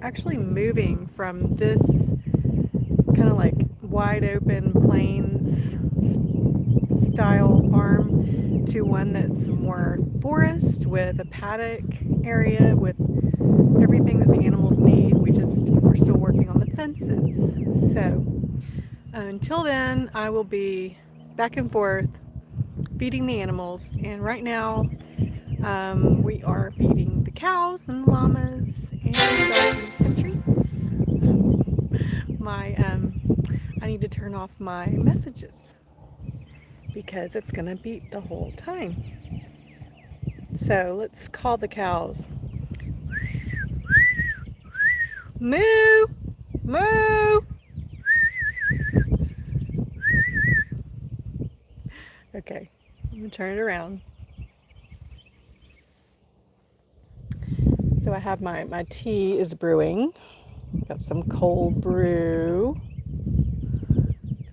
actually moving from this kind of like wide open plains style farm to one that's more forest with a paddock area with everything that the animals need. We're still working on the fences. So until then, I will be back and forth feeding the animals. And right now, we are feeding the cows and the llamas and the donkeys some treats. I need to turn off my messages because it's gonna beep the whole time. So let's call the cows. Moo! Moo! Okay, I'm gonna turn it around. So I have my tea is brewing. Got some cold brew.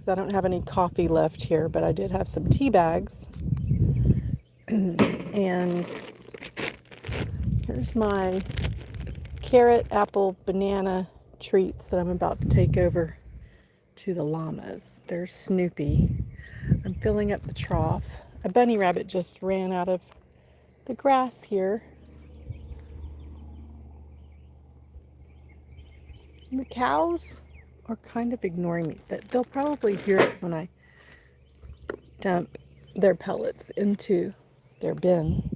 I don't have any coffee left here, but I did have some tea bags. And here's my carrot, apple, banana treats that I'm about to take over to the llamas. They're Snoopy. I'm filling up the trough. A bunny rabbit just ran out of the grass here. And the cows are kind of ignoring me, but they'll probably hear it when I dump their pellets into their bin.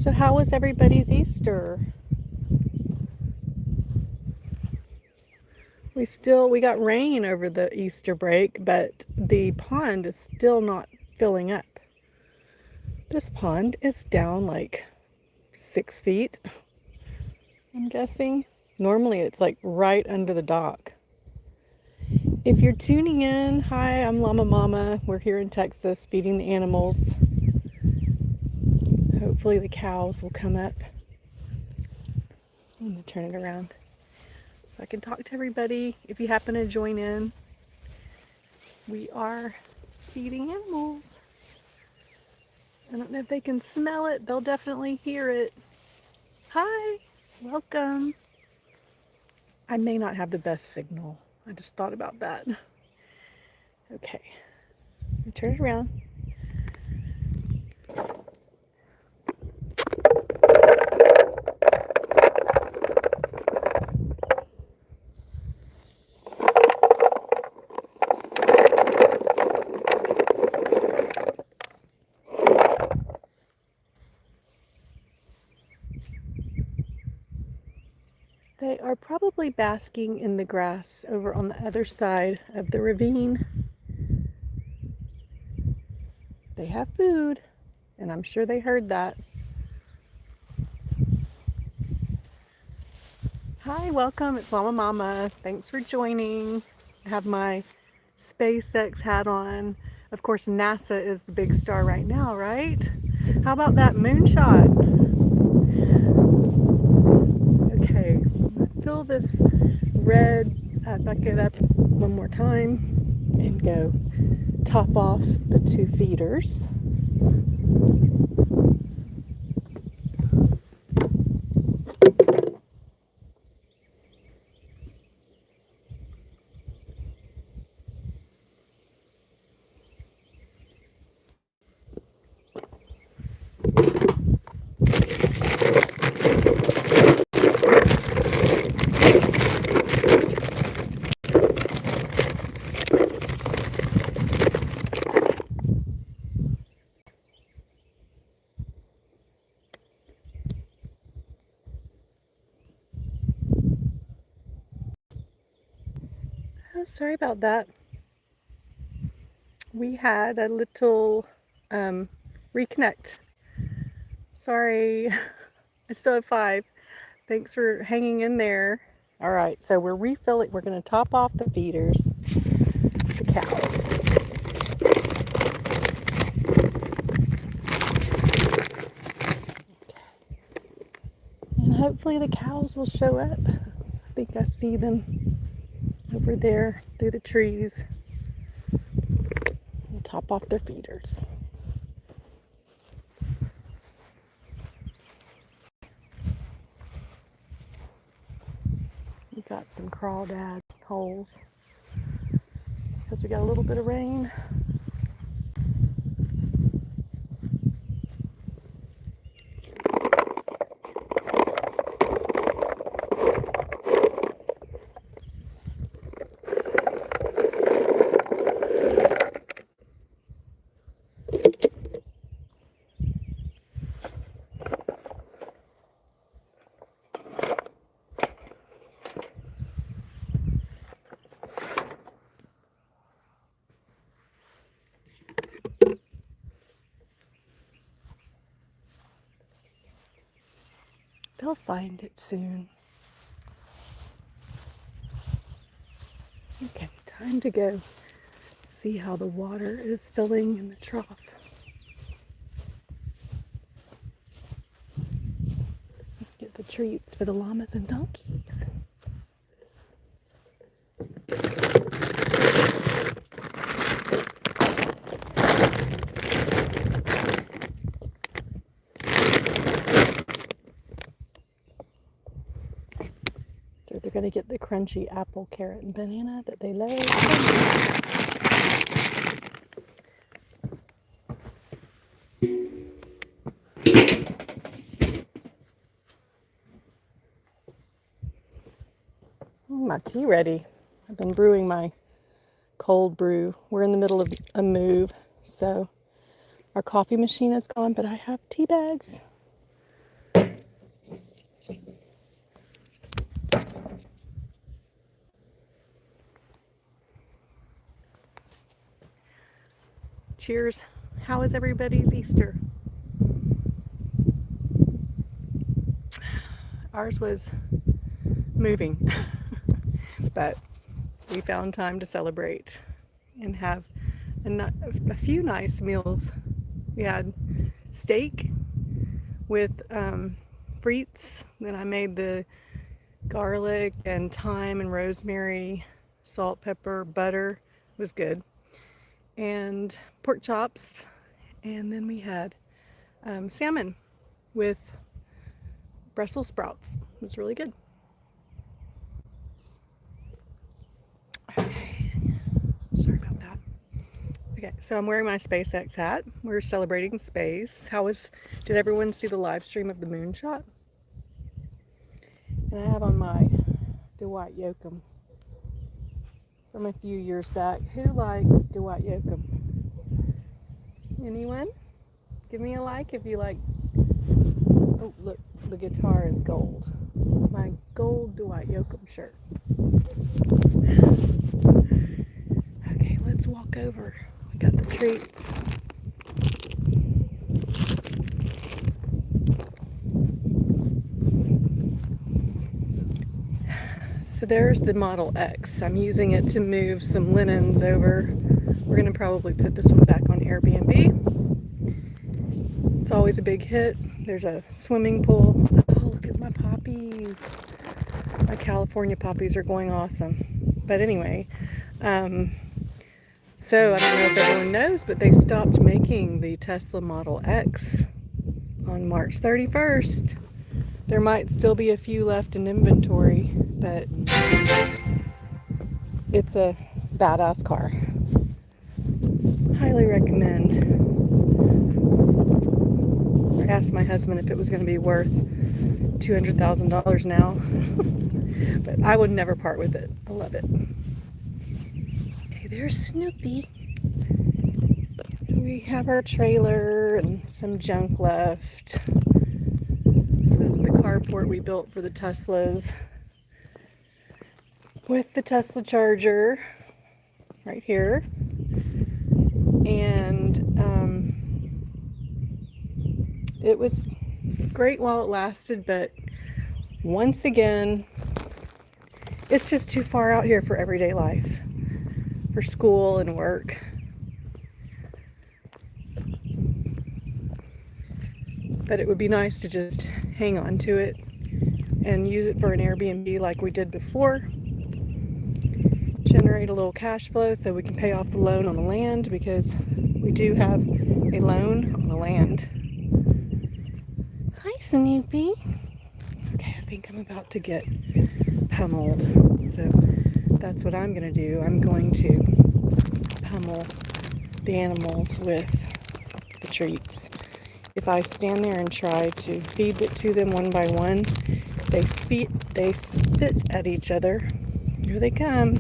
So how was everybody's Easter? We got rain over the Easter break, but the pond is still not filling up. This pond is down like 6 feet, I'm guessing. Normally it's like right under the dock. If you're tuning in, hi, I'm Llama Mama. We're here in Texas feeding the animals. Hopefully the cows will come up. I'm going to turn it around so I can talk to everybody if you happen to join in. We are feeding animals. I don't know if they can smell it. They'll definitely hear it. Hi, welcome. I may not have the best signal. I just thought about that. Okay, turn it around. They are probably basking in the grass over on the other side of the ravine. They have food, and I'm sure they heard that. Hi, welcome. It's Llama Mama. Thanks for joining. I have my SpaceX hat on. Of course, NASA is the big star right now, right? How about that moonshot? Okay, fill this red bucket up one more time and go top off the 2 feeders. Oh, sorry about that. We had a little reconnect. Sorry, I still have 5. Thanks for hanging in there. All right, so we're refilling. We're going to top off the feeders, the cows. And hopefully the cows will show up. I think I see them over there through the trees. We'll top off their feeders. got some crawdad holes because we got a little bit of rain. They'll find it soon. Okay, time to go see how the water is filling in the trough. Let's get the treats for the llamas and donkeys. So they're going to get the crunchy apple, carrot, and banana that they love. My tea ready. I've been brewing my cold brew. We're in the middle of a move, so our coffee machine is gone, but I have tea bags. Cheers. How is everybody's Easter? Ours was moving, but we found time to celebrate and have a few nice meals. We had steak with frites. Then I made the garlic and thyme and rosemary, salt, pepper, butter. It was good. And pork chops. And then we had salmon with Brussels sprouts. It was really good. Okay, sorry about that. Okay, so I'm wearing my SpaceX hat. We're celebrating space. Did everyone see the live stream of the moonshot? And I have on my Dwight Yoakam from a few years back. Who likes Dwight Yoakam? Anyone? Give me a like if you like. Oh, look, the guitar is gold. My gold Dwight Yoakam shirt. Okay, let's walk over. We got the treats. So there's the Model X. I'm using it to move some linens over. We're going to probably put this one back on Airbnb. It's always a big hit. There's a swimming pool. Oh, look at my poppies. My California poppies are going awesome. But anyway, so I don't know if everyone knows, but they stopped making the Tesla Model X on March 31st. There might still be a few left in inventory, but it's a badass car. Highly recommend. I asked my husband if it was going to be worth $200,000 now, but I would never part with it. I love it. Okay, there's Snoopy. So we have our trailer and some junk left. This is the carport we built for the Teslas with the Tesla charger right here. And it was great while it lasted, but once again, it's just too far out here for everyday life, for school and work. But it would be nice to just hang on to it and use it for an Airbnb like we did before. Generate a little cash flow so we can pay off the loan on the land, because we do have a loan on the land. Hi, Snoopy. Okay, think I'm about to get pummeled. So that's what I'm going to do. I'm going to pummel the animals with the treats. If I stand there and try to feed it to them one by one, they spit at each other. Here they come.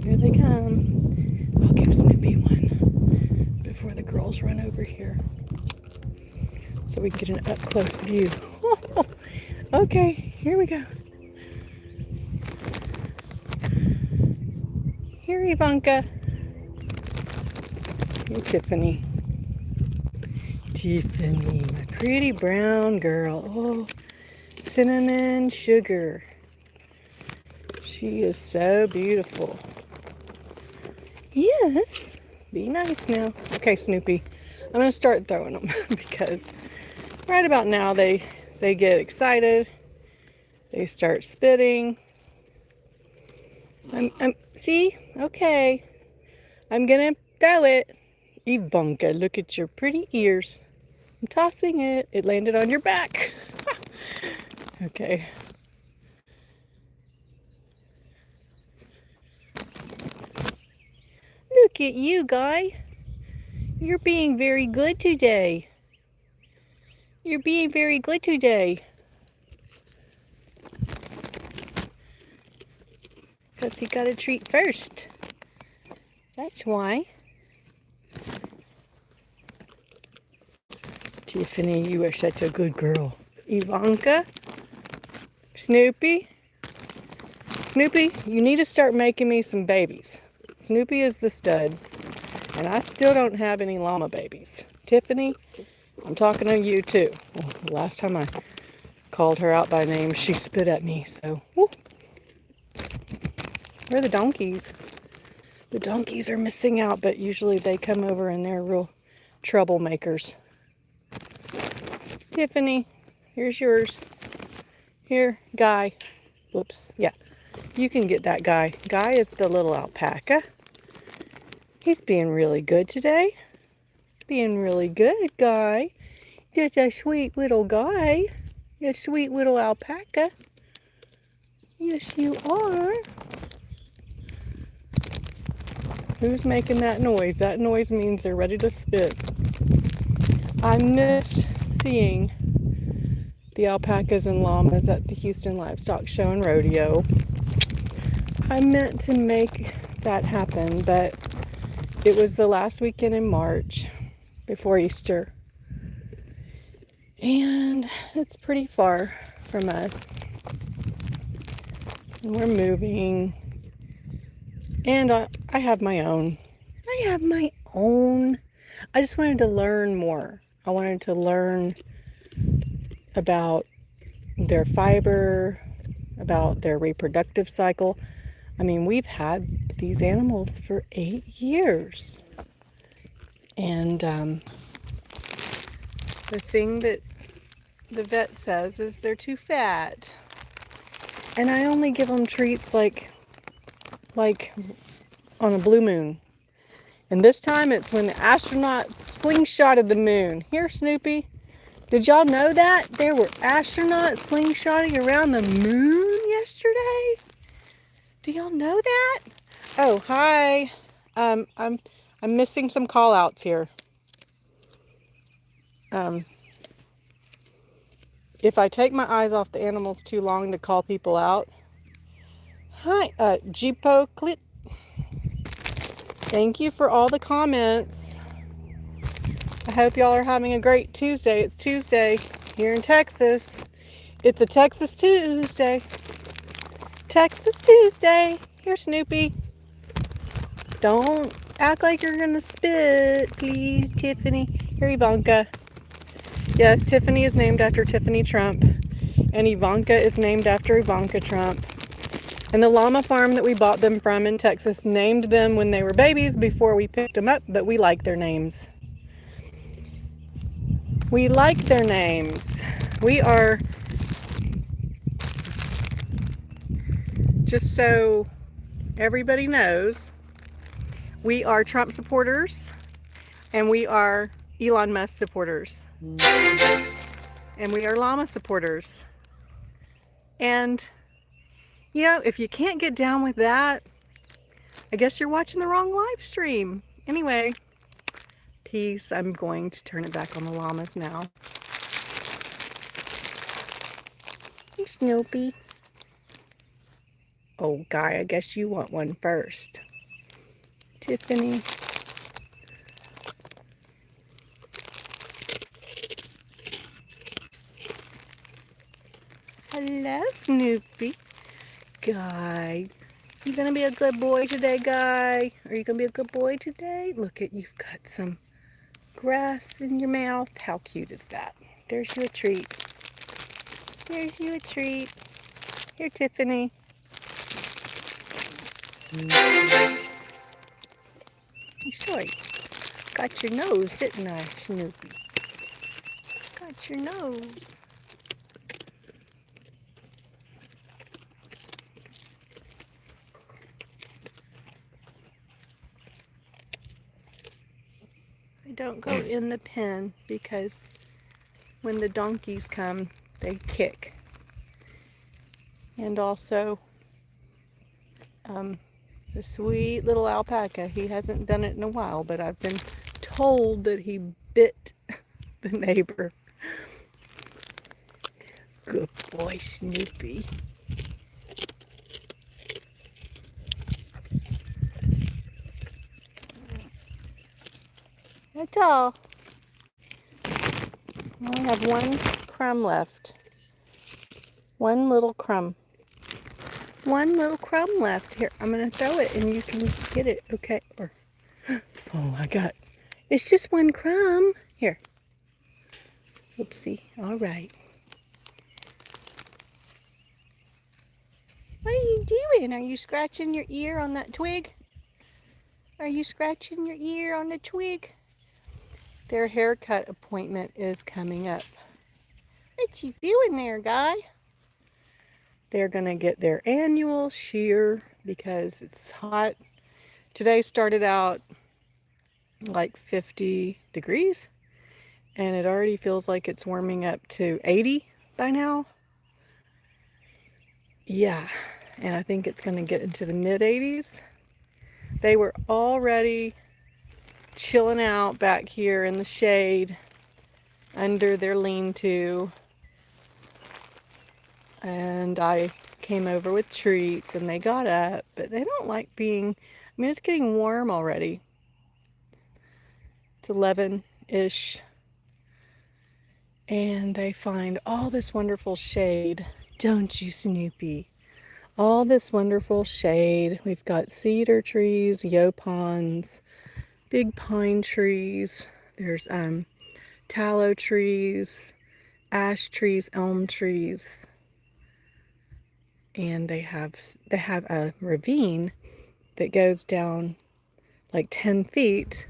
Here they come. I'll give Snoopy one before the girls run over here, so we can get an up-close view. Okay, here we go. Here, Ivanka. Here, Tiffany. Tiffany, my pretty brown girl. Oh, cinnamon sugar. She is so beautiful. Yes, be nice now. Okay, Snoopy, I'm going to start throwing them because right about now they get excited. They start spitting. See? Okay. I'm going to throw it. Ivanka, look at your pretty ears. I'm tossing it. It landed on your back. Okay. Look at you, Guy. You're being very good today. You're being very good today. Because he got a treat first. That's why. Tiffany, you are such a good girl. Ivanka? Snoopy? Snoopy, you need to start making me some babies. Snoopy is the stud, and I still don't have any llama babies. Tiffany, I'm talking to you too. Well, the last time I called her out by name, she spit at me, so. Woo. Where are the donkeys? The donkeys are missing out, but usually they come over and they're real troublemakers. Tiffany, here's yours. Here, Guy. Whoops, yeah. You can get that Guy. Guy is the little alpaca. He's being really good today. Being really good, Guy. You're a sweet little guy. You're a sweet little alpaca. Yes, you are. Who's making that noise? That noise means they're ready to spit. I missed seeing the alpacas and llamas at the Houston Livestock Show and Rodeo. I meant to make that happen, but it was the last weekend in March before Easter. And it's pretty far from us. And we're moving. And I have my own. I have my own. I just wanted to learn more. I wanted to learn about their fiber, about their reproductive cycle. I mean, we've had these animals for 8 years. And the thing that the vet says is they're too fat. And I only give them treats like on a blue moon. And this time it's when the astronauts slingshotted the moon. Here, Snoopy. Did y'all know that? There were astronauts slingshotting around the moon yesterday? Do y'all know that? Oh, hi. I'm missing some call outs here. If I take my eyes off the animals too long to call people out. Hi, Jeepo Clit. Thank you for all the comments. I hope y'all are having a great Tuesday. It's Tuesday here in Texas. It's a Texas Tuesday. Texas Tuesday. Here, Snoopy. Don't act like you're gonna spit, please, Tiffany. Here, Ivanka. Yes, Tiffany is named after Tiffany Trump, and Ivanka is named after Ivanka Trump. And the llama farm that we bought them from in Texas named them when they were babies before we picked them up, but we like their names. We like their names. We are, just so everybody knows, we are Trump supporters and we are Elon Musk supporters. And we are llama supporters. And, you know, if you can't get down with that, I guess you're watching the wrong live stream. Anyway, peace. I'm going to turn it back on the llamas now. Hey, Snoopy. Oh, Guy, I guess you want one first. Tiffany. Hello, Snoopy. Guy. You gonna be a good boy today, Guy? Are you gonna be a good boy today? Look at, you've got some grass in your mouth. How cute is that? There's you a treat. There's you a treat. Here, Tiffany. Sorry. Got your nose, didn't I, Snoopy? Got your nose. I don't go in the pen because when the donkeys come, they kick. And also, the sweet little alpaca, he hasn't done it in a while, but I've been told that he bit the neighbor. Good boy, Snoopy. That's all. I only have one crumb left. One little crumb. One little crumb left. Here, I'm going to throw it and you can get it, okay? Or, oh my God. It's just one crumb. Here. Oopsie. All right. What are you doing? Are you scratching your ear on that twig? Are you scratching your ear on the twig? Their haircut appointment is coming up. What you doing there, Guy? They're going to get their annual shear because it's hot. Today started out like 50 degrees and it already feels like it's warming up to 80 by now. Yeah, and I think it's going to get into the mid 80s. They were already chilling out back here in the shade under their lean-to. And I came over with treats and they got up, but they don't like being, I mean, it's getting warm already. It's 11-ish. And they find all this wonderful shade, don't you, Snoopy? All this wonderful shade. We've got cedar trees, yopons, big pine trees. There's tallow trees, ash trees, elm trees. And they have a ravine that goes down like 10 feet,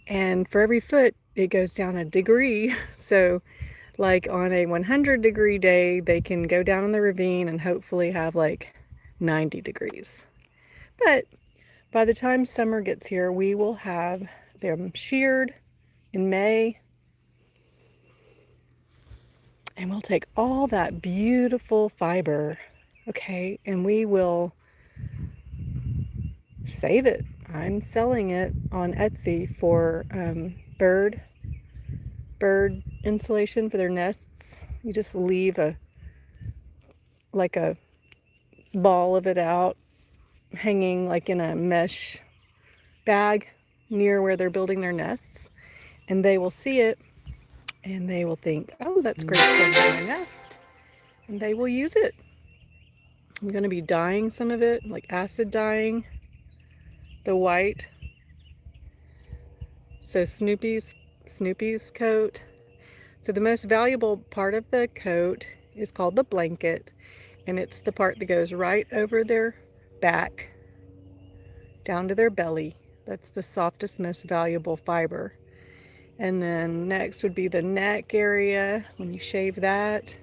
and for every foot it goes down a degree. So like on a 100-degree day they can go down in the ravine and hopefully have like 90 degrees. But by the time summer gets here, we will have them sheared in May, and we'll take all that beautiful fiber, okay, and we will save it. I'm selling it on Etsy for bird insulation for their nests. You just leave a ball of it out hanging like in a mesh bag near where they're building their nests, and they will see it and they will think, oh, that's great for my nest, and they will use it. I'm going to be dyeing some of it, like acid dyeing the white. So Snoopy's coat. So the most valuable part of the coat is called the blanket, and it's the part that goes right over their back down to their belly. That's the softest, most valuable fiber. And then next would be the neck area when you shave that.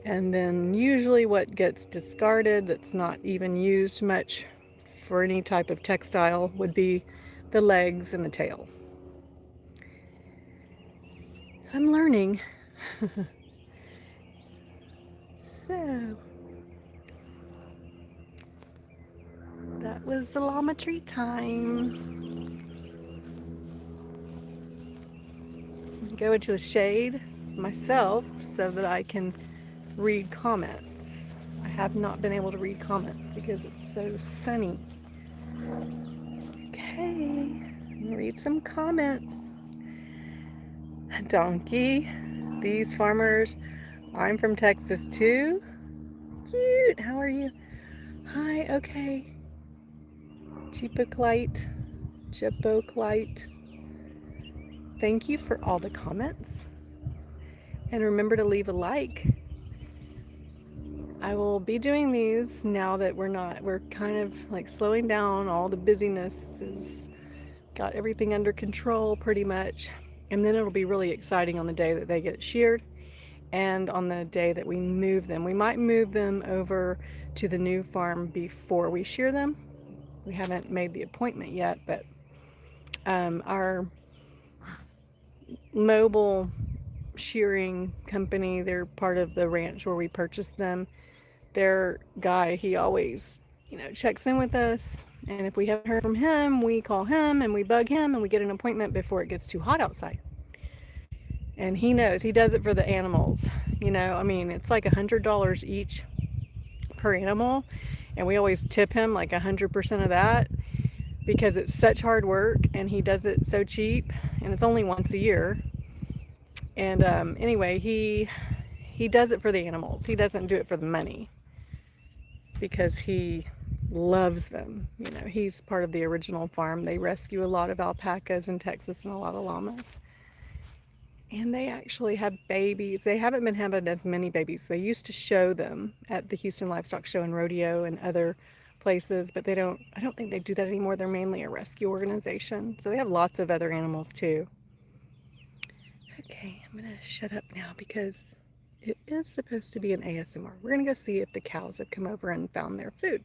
And then usually what gets discarded that's not even used much for any type of textile would be the legs and the tail. I'm learning. So, that was the llama treat time. Go into the shade myself so that I can read comments. I have not been able to read comments because it's so sunny. Okay, read some comments. Donkey, these farmers, I'm from Texas too. Cute, how are you? Hi, okay. Jeepoclite, Jeepoclite. Thank you for all the comments. And remember to leave a like. I will be doing these now that we're kind of like slowing down. All the busyness has got everything under control pretty much. And then it'll be really exciting on the day that they get sheared and on the day that we move them. We might move them over to the new farm before we shear them. We haven't made the appointment yet, but our mobile shearing company, they're part of the ranch where we purchased them. Their guy, he always, checks in with us. And if we haven't heard from him, we call him and we bug him and we get an appointment before it gets too hot outside. And he knows, he does it for the animals. It's like $100 each per animal. And we always tip him like 100% of that because it's such hard work and he does it so cheap and it's only once a year. And anyway, he does it for the animals. He doesn't do it for the money because he loves them. He's part of the original farm. They rescue a lot of alpacas in Texas and a lot of llamas. And they actually have babies. They haven't been having as many babies. They used to show them at the Houston Livestock Show and Rodeo and other places, but I don't think they do that anymore. They're mainly a rescue organization. So they have lots of other animals too. Okay, I'm gonna shut up now because it is supposed to be an ASMR. We're gonna go see if the cows have come over and found their food.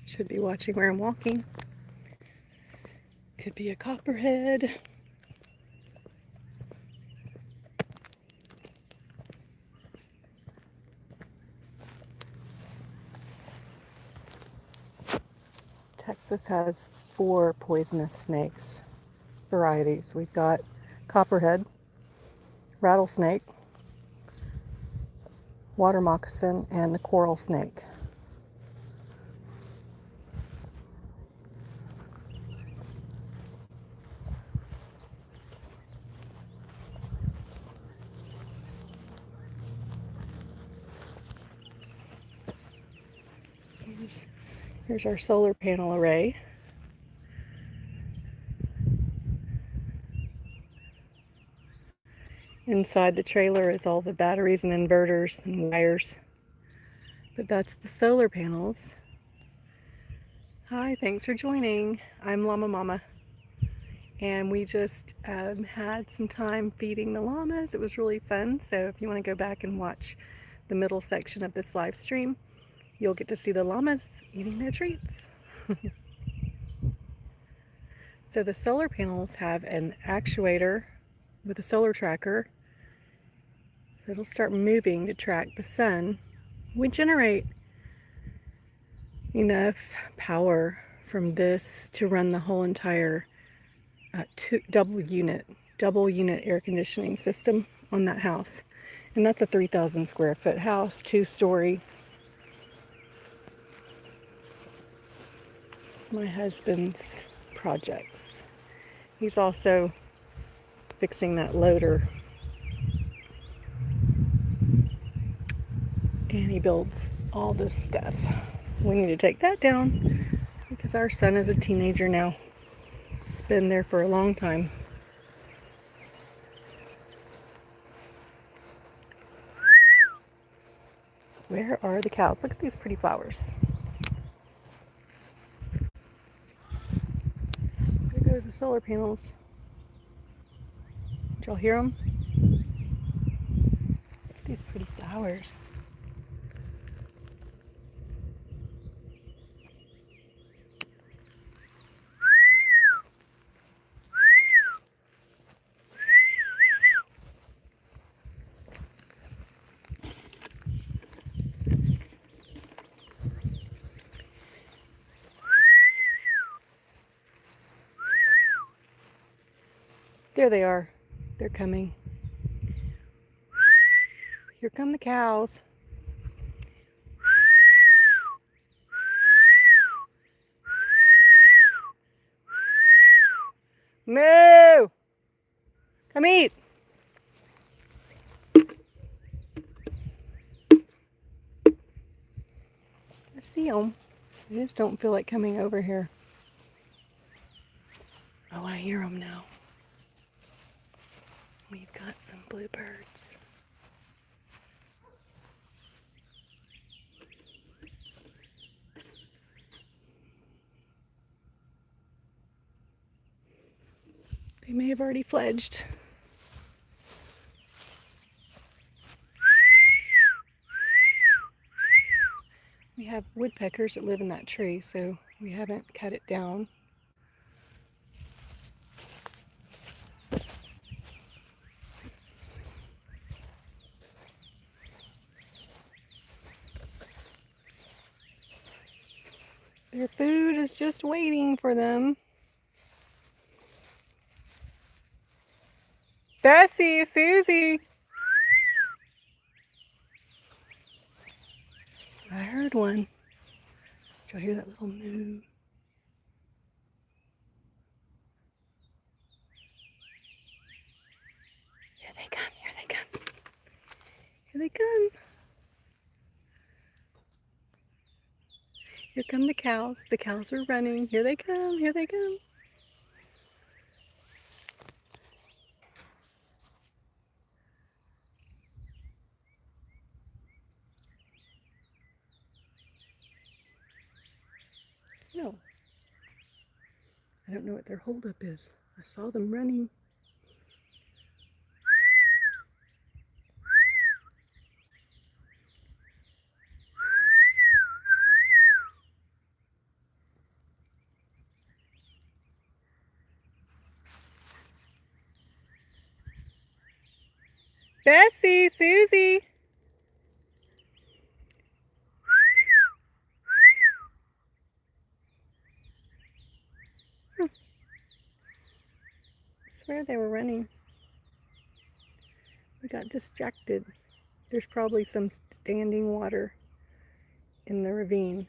Should be watching where I'm walking. Could be a copperhead. Texas has 4 poisonous snakes varieties. We've got copperhead, rattlesnake, water moccasin, and the coral snake. Here's our solar panel array. Inside the trailer is all the batteries and inverters and wires. But that's the solar panels. Hi, thanks for joining. I'm Llama Mama. And we just had some time feeding the llamas. It was really fun. So if you want to go back and watch the middle section of this live stream, you'll get to see the llamas eating their treats. So the solar panels have an actuator with a solar tracker. So it'll start moving to track the sun. We generate enough power from this to run the whole entire double unit air conditioning system on that house. And that's a 3,000 square foot house, 2-story. It's my husband's projects. He's also fixing that loader. And he builds all this stuff. We need to take that down because our son is a teenager now. He's been there for a long time. Where are the cows? Look at these pretty flowers. There goes the solar panels. Did y'all hear them? Look at these pretty flowers. There they are. They're coming. Here come the cows. Moo! Come eat. I see them. I just don't feel like coming over here. Oh, I hear them now. We've got some bluebirds. They may have already fledged. We have woodpeckers that live in that tree, so we haven't cut it down. Their food is just waiting for them. Bessie, Susie. I heard one. Did y'all hear that little moo? Here they come, here they come. Here they come. Here come the cows. The cows are running. Here they come, here they come. No. I don't know what their holdup is. I saw them running. Bessie, Susie. I swear they were running. We got distracted. There's probably some standing water in the ravine.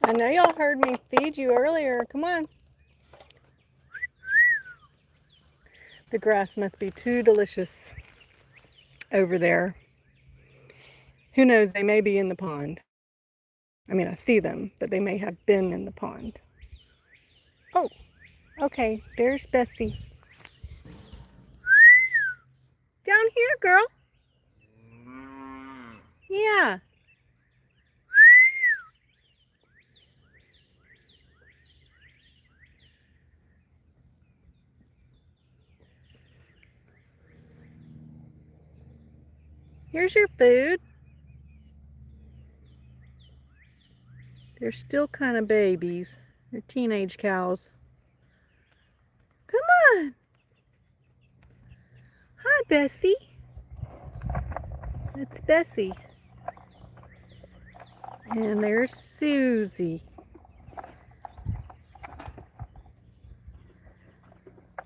I know y'all heard me feed you earlier. Come on. The grass must be too delicious over there. Who knows, they may be in the pond. I mean, I see them, but they may have been in the pond. Oh, okay, there's Bessie. Down here, girl. Yeah. Here's your food. They're still kind of babies. They're teenage cows. Come on. Hi, Bessie. It's Bessie. And there's Susie.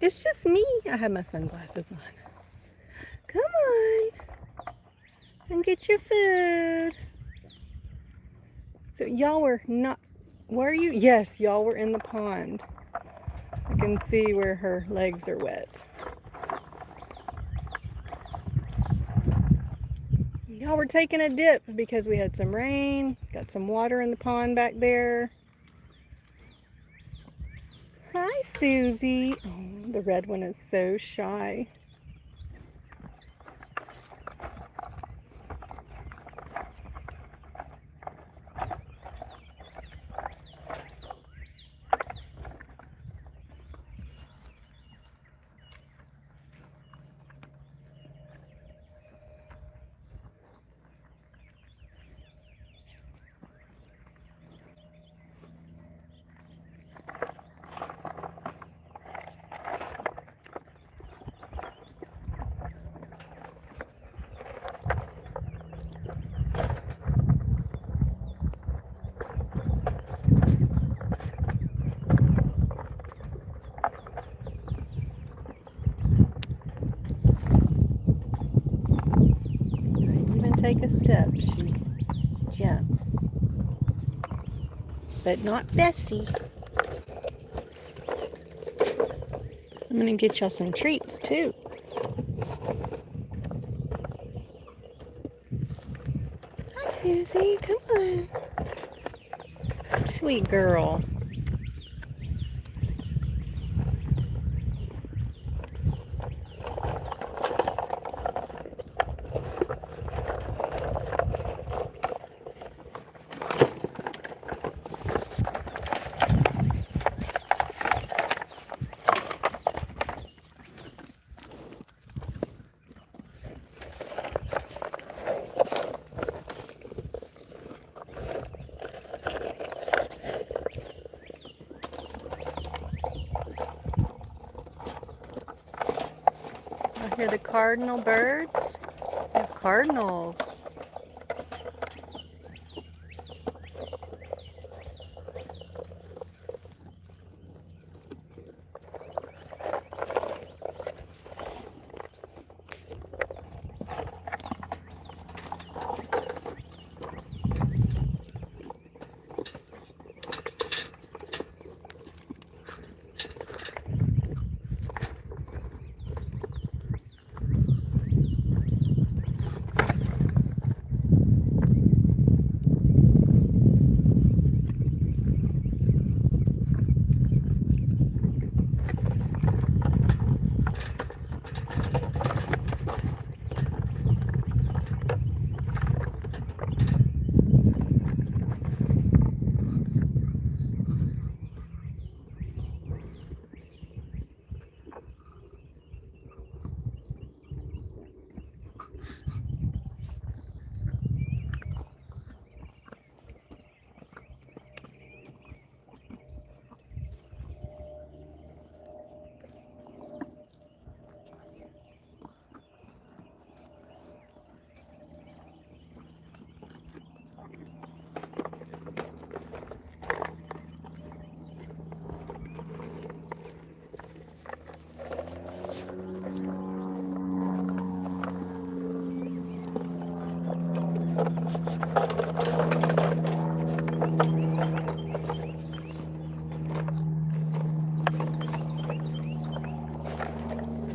It's just me. I have my sunglasses on. Come on. And get your food. So y'all were not, were you? Yes, y'all were in the pond. I can see where her legs are wet. Y'all were taking a dip because we had some rain. Got some water in the pond back there. Hi, Susie. Oh, the red one is so shy. Take a step, she jumps. But not Bessie. I'm gonna get y'all some treats too. Hi, Susie, come on. Sweet girl. I hear the cardinal birds. We have cardinals.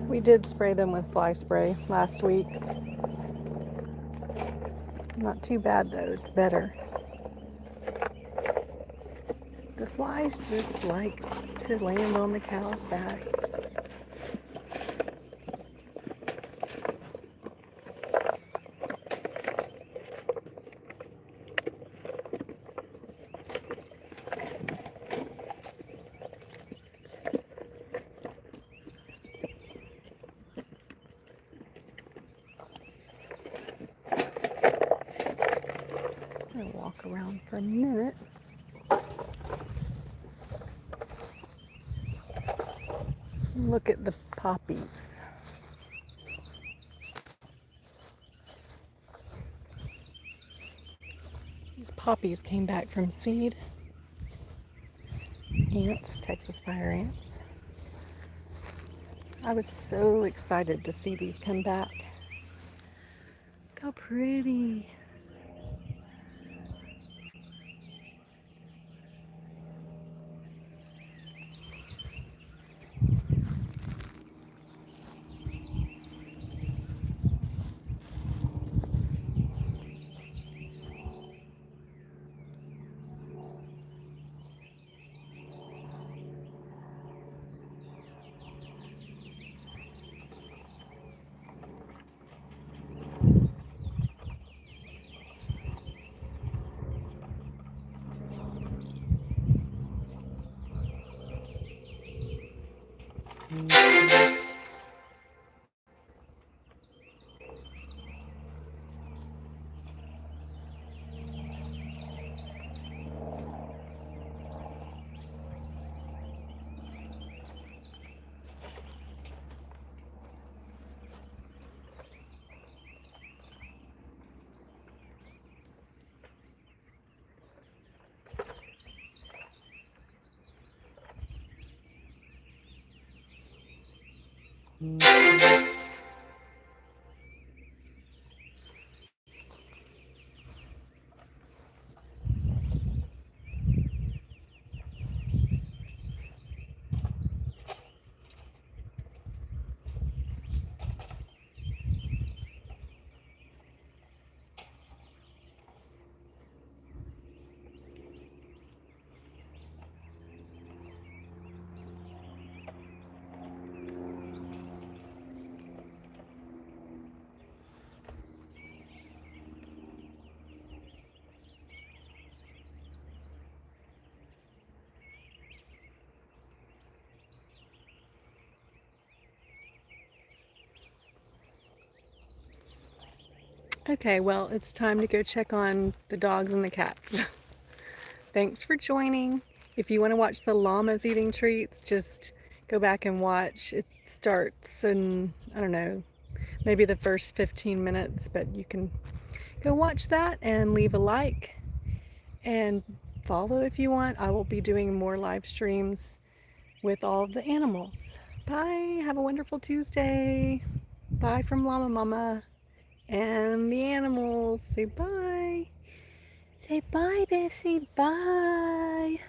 We did spray them with fly spray last week. Not too bad though, it's better. The flies just like to land on the cows' backs. Just gonna walk around for a minute. Look at the poppies. These poppies came back from seed. Ants, Texas fire ants. I was so excited to see these come back. Look how pretty. Okay, well, it's time to go check on the dogs and the cats. Thanks for joining. If you want to watch the llamas eating treats, just go back and watch. It starts in, I don't know, maybe the first 15 minutes, but you can go watch that and leave a like and follow if you want. I will be doing more live streams with all of the animals. Bye. Have a wonderful Tuesday. Bye from Llama Mama and the animals. Say bye. Say bye, Bessie. Bye.